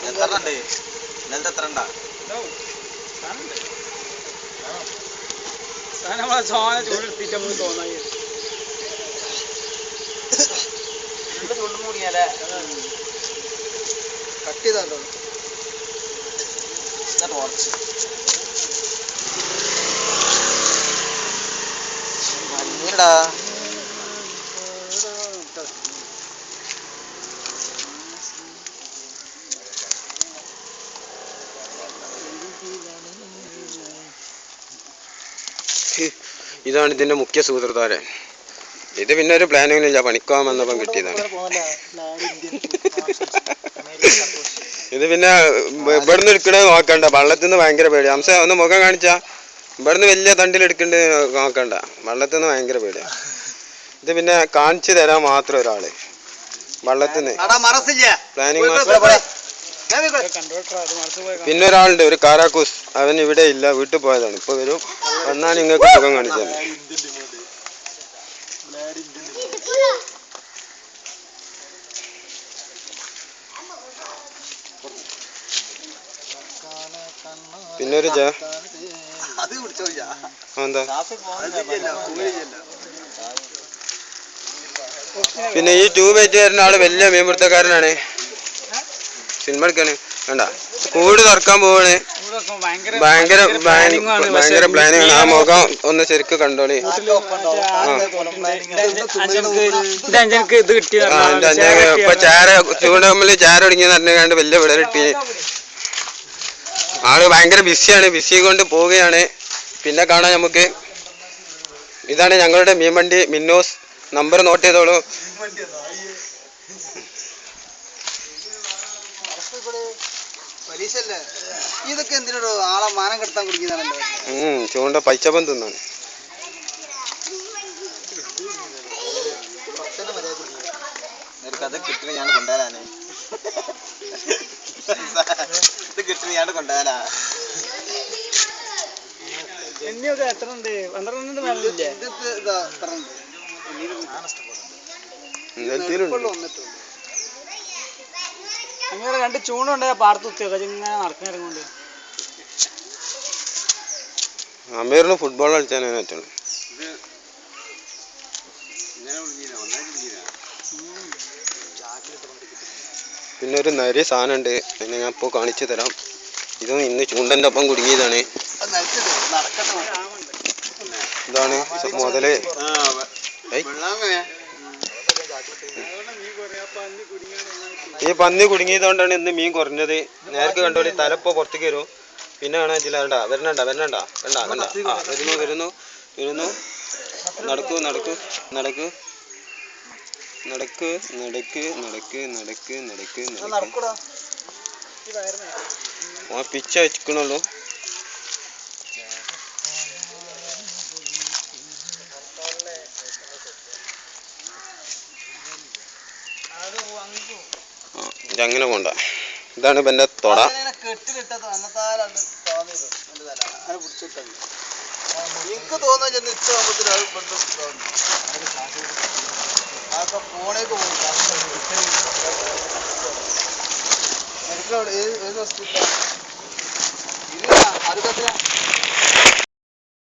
എത്രണ്ട് ഇന്നലത്തെ എത്ര ഉണ്ടാ ചൂണ്ടുമൂടിയാലേ കട്ട് ചെയ്താലോ ടോർച്ച് മഞ്ഞടാ ഇതാണ് ഇതിന്റെ മുഖ്യ സൂത്രധാരൻ. ഇത് പിന്നെ ഒരു പ്ലാനിങ്ങില്ല, പണിക്കാൻ വന്നപ്പം കിട്ടിയതാണ്. ഇത് പിന്നെ ഇവിടുന്ന് എടുക്കണത് നോക്കണ്ട, വള്ളത്തിൽ നിന്ന് ഭയങ്കര പേടി. ഹംസ ഒന്ന് മുഖം കാണിച്ചാ, ഇവിടുന്ന് വലിയ തണ്ടിലെടുക്കണ്ട് നോക്കണ്ട, വള്ളത്തിൽ നിന്ന് ഭയങ്കര പേടിയാണ്. ഇത് പിന്നെ കാണിച്ചു തരാൻ മാത്രം ഒരാള് വള്ളത്തിൽ നിന്ന് പ്ലാനിങ്. പിന്നെ ഒരാളുണ്ട്, ഒരു കാരാക്കൂസ്, അവൻ ഇവിടെ ഇല്ല, വീട്ടിൽ പോയതാണ്. ഇപ്പൊ വരും, വന്നാൽ നിങ്ങൾക്ക് മുഖം കാണിച്ചു തന്നെ. പിന്നെ ഒരു എന്താ പിന്നെ ഈ ട്യൂബ് ആയിട്ട് വരുന്ന ആള് വലിയ മീൻപിടുത്തക്കാരനാണ്. സിനിമ എടുക്കാണ്, വേണ്ട കൂട് തുറക്കാൻ പോവാണ്. ഭയങ്കര ഭയങ്കര പ്ലാനിങ് ആണ്. ആ മുഖം ഒന്ന് ശരിക്ക് കണ്ടോളി. ഇപ്പൊ ചാര ചൂണ്ടമ്മില് ചാര ഒടുങ്ങിയെന്ന് പറഞ്ഞാണ്ട് വലിയ വിടലിട്ടി. ആള് ഭയങ്കര ബിസിയാണ്, ബിസി കൊണ്ട് പോവുകയാണ്. പിന്നെ കാണാം നമുക്ക്. ഇതാണ് ഞങ്ങളുടെ മീൻവണ്ടി മിന്നോസ്. നമ്പർ നോട്ട് ചെയ്തോളൂ. ഇതൊക്കെ എന്തിനോ ആളെ മാനം കെടുത്താൻ കുടിക്കുന്നതാണല്ലോ. ചൂണ്ട പൈച്ചപ്പം തിന്നാണ്. ഇത് കിട്ടണ ഞാൻ കൊണ്ടുവരാനേ, ഇത് കിട്ടണ ഞാൻ കൊണ്ടുവരാനാ. അങ്ങനെ രണ്ട് ചൂണ്ടുണ്ടായ പാടത്ത് കുത്തിയൊക്കെ ഇങ്ങനെ നടക്കുന്നുണ്ട്. അമീറിന് ഫുട്ബോൾ കളിച്ചാനേ പറ്റുള്ളൂ. പിന്നെ ഒരു നരി സാധനം ഉണ്ട്, പിന്നെ ഞാൻ ഇപ്പോൾ കാണിച്ചു തരാം. ഇതും ഇന്ന് ചൂണ്ടൻ്റെ ഒപ്പം കുടുങ്ങിയതാണ്. ഇതാണ് മുതല്. ഈ പന്നി കുടുങ്ങിയതുകൊണ്ടാണ് ഇന്ന് മീൻ കുറഞ്ഞത്. നേരത്തെ കണ്ടോളി, തലപ്പോ പുറത്തേക്ക് വരും. പിന്നെ കാണാൻ പറ്റില്ല. വരണണ്ട കണ്ട ആ വരുന്നു. നടക്കൂ ആ പിച്ച വെക്കണുള്ളൂ. ഇതങ്ങനെ പോണ്ട. ഇതാണ് ഇപ്പം എൻ്റെ തൊട. എനിക്ക് തോന്നുന്നു ഫോണേക്ക് പോകും.